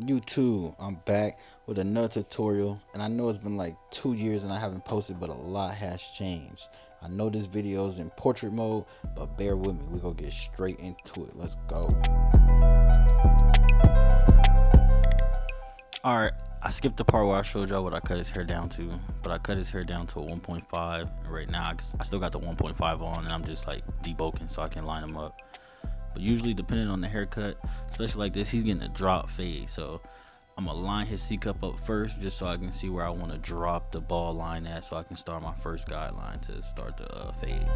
YouTube, I'm back with another tutorial, and I know it's been like 2 years and I haven't posted, but a lot has changed. I know this video is in portrait mode, but bear with me. We're gonna get straight into it. Let's go. Alright, I skipped the part where I showed y'all what I cut his hair down to, but I cut his hair down to a 1.5, and right now I still got the 1.5 on, and I'm just like debulking so I can line them up. But usually, depending on the haircut, especially like this, he's getting a drop fade. So I'm gonna line his C cup up first, just so I can see where I want to drop the ball line at, so I can start my first guideline to start the fade.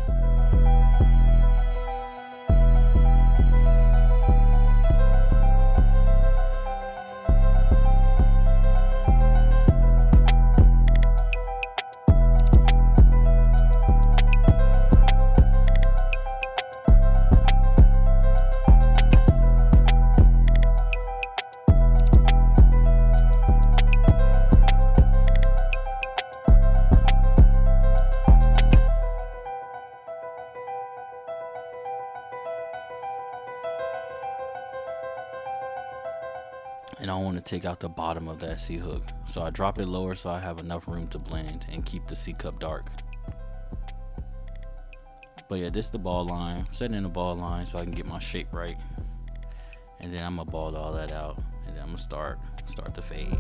And I want to take out the bottom of that C hook, so I drop it lower so I have enough room to blend and keep the C cup dark. But yeah, this is the ball line. I'm setting in the ball line so I can get my shape right, and then I'm gonna ball all that out, and then I'm gonna start the fade.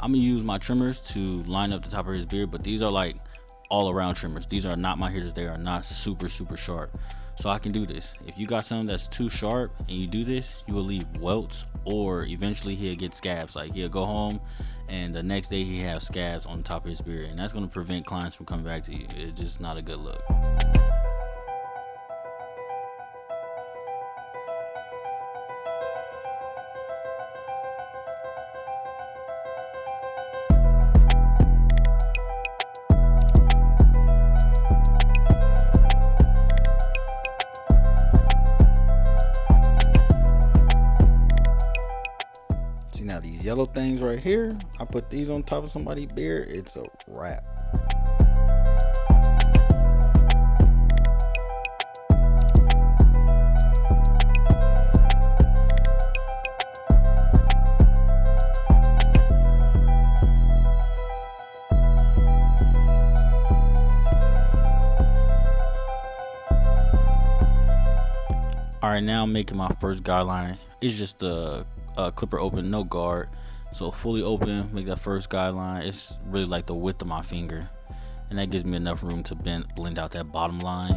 I'm gonna use my trimmers to line up the top of his beard, but these are like all around trimmers. These are not my hitters. They are not super sharp, so I can do this. If you got something that's too sharp and you do this, you will leave welts, or eventually he'll get scabs. Like, he'll go home and the next day he have scabs on the top of his beard, and that's gonna prevent clients from coming back to you. It's just not a good look. Now these yellow things right here, I put these on top of somebody's beard, it's a wrap. All right, now I'm making my first guideline. It's just a clipper open, no guard, so fully open. Make that first guideline. It's really like the width of my finger, and that gives me enough room to blend out that bottom line.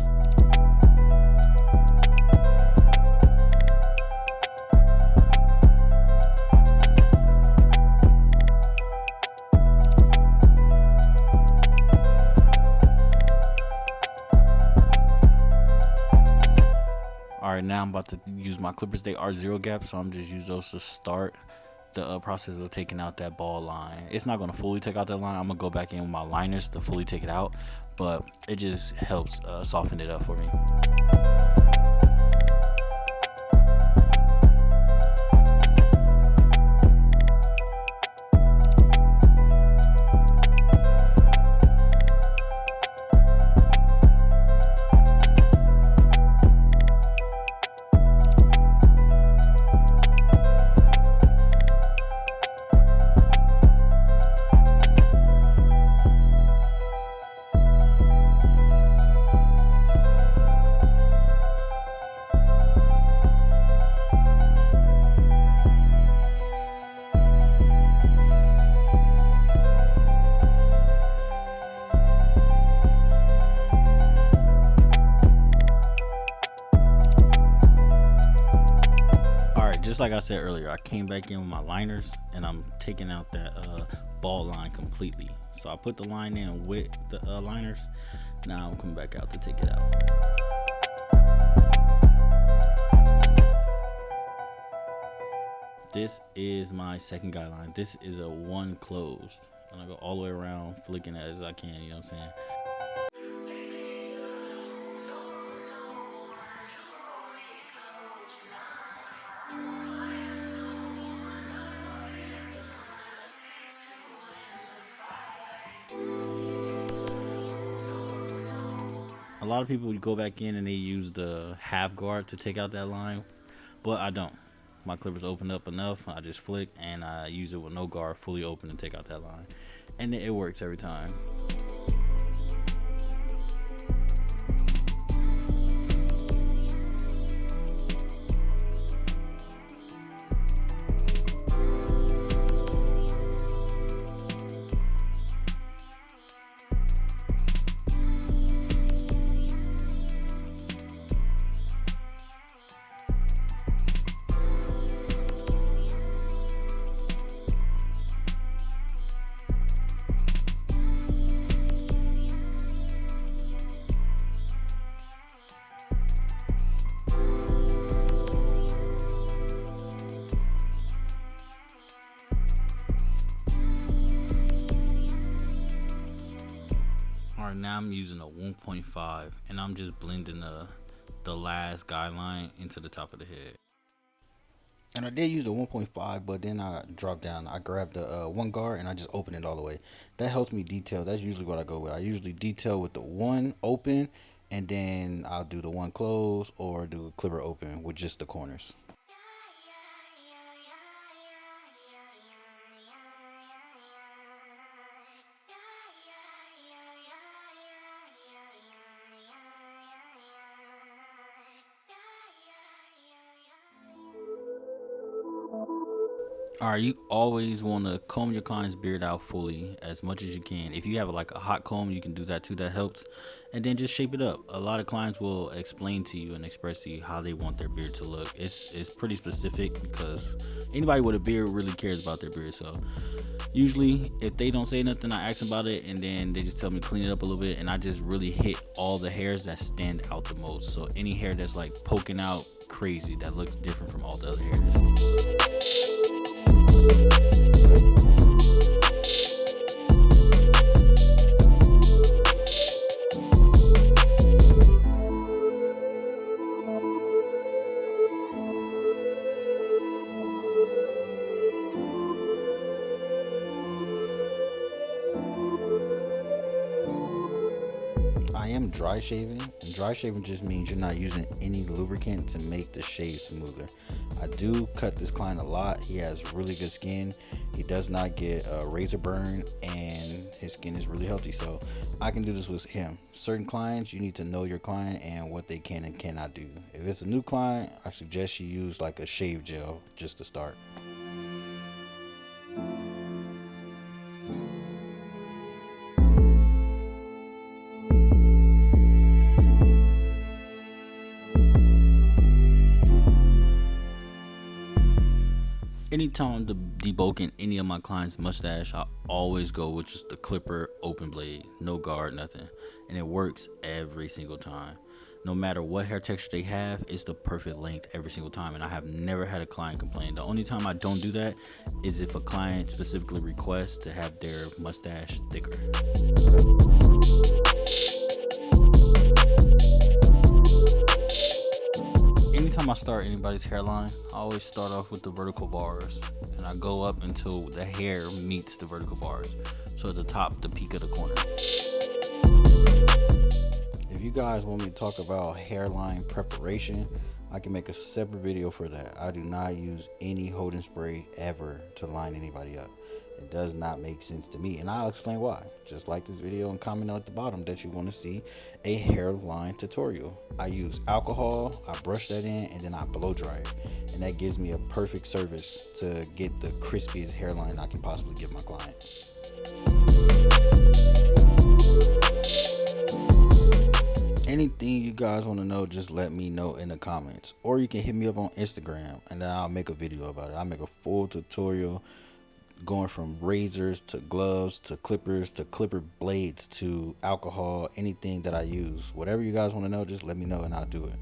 Alright, now I'm about to use my clippers. They are zero gap, so I'm just use those to start the process of taking out that ball line. It's not going to fully take out that line. I'm going to go back in with my liners to fully take it out, but it just helps soften it up for me. Just like I said earlier, I came back in with my liners and I'm taking out that ball line completely. So I put the line in with the liners. Now I'm coming back out to take it out. This is my second guideline. This is a one closed. And I go all the way around, flicking as I can, you know what I'm saying? A lot of people would go back in and they use the half guard to take out that line, but I don't. My clippers open up enough. I just flick and I use it with no guard, fully open, to take out that line, and it works every time. Alright, now I'm using a 1.5 and I'm just blending the last guideline into the top of the head. And I did use the 1.5, but then I dropped down. I grabbed the one guard and I just opened it all the way. That helps me detail. That's usually what I go with. I usually detail with the one open, and then I'll do the one close or do a clipper open with just the corners. Alright, you always want to comb your client's beard out fully as much as you can. If you have like a hot comb, you can do that too, that helps. And then just shape it up. A lot of clients will explain to you and express to you how they want their beard to look. It's pretty specific because anybody with a beard really cares about their beard. So usually if they don't say nothing, I ask about it and then they just tell me clean it up a little bit, and I just really hit all the hairs that stand out the most. So any hair that's like poking out crazy, that looks different from all the other hairs. I am dry shaving, and dry shaving just means you're not using any lubricant to make the shave smoother. I do cut this client a lot. He has really good skin. He does not get a razor burn, and his skin is really healthy, so I can do this with him. Certain clients, you need to know your client and what they can and cannot do. If it's a new client, I suggest you use like a shave gel just to start. Anytime I'm debulking any of my clients' mustache, I always go with just the clipper open blade, no guard, nothing, and it works every single time. No matter what hair texture they have, it's the perfect length every single time, and I have never had a client complain. The only time I don't do that is if a client specifically requests to have their mustache thicker. Anytime I start anybody's hairline, I always start off with the vertical bars, and I go up until the hair meets the vertical bars. So at the top, the peak of the corner. If you guys want me to talk about hairline preparation, I can make a separate video for that. I do not use any holding spray ever to line anybody up. It does not make sense to me, and I'll explain why. Just like this video and comment at the bottom that you want to see a hairline tutorial. I use alcohol, I brush that in, and then I blow dry it, and that gives me a perfect service to get the crispiest hairline I can possibly give my client. Anything you guys want to know, just let me know in the comments, or you can hit me up on Instagram and then I'll make a video about it. I'll make a full tutorial going from razors to gloves to clippers to clipper blades to alcohol, anything that I use. Whatever you guys want to know, just let me know and I'll do it.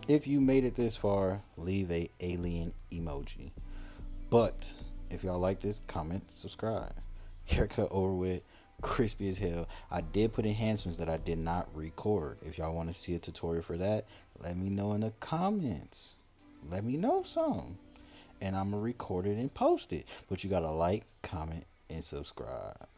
If you made it this far, leave a alien emoji. But if y'all like this, comment, subscribe. Haircut over with, crispy as hell. I did put enhancements that I did not record. If y'all want to see a tutorial for that, let me know in the comments. Let me know some. And I'm going to record it and post it. But you got to like, comment, and subscribe.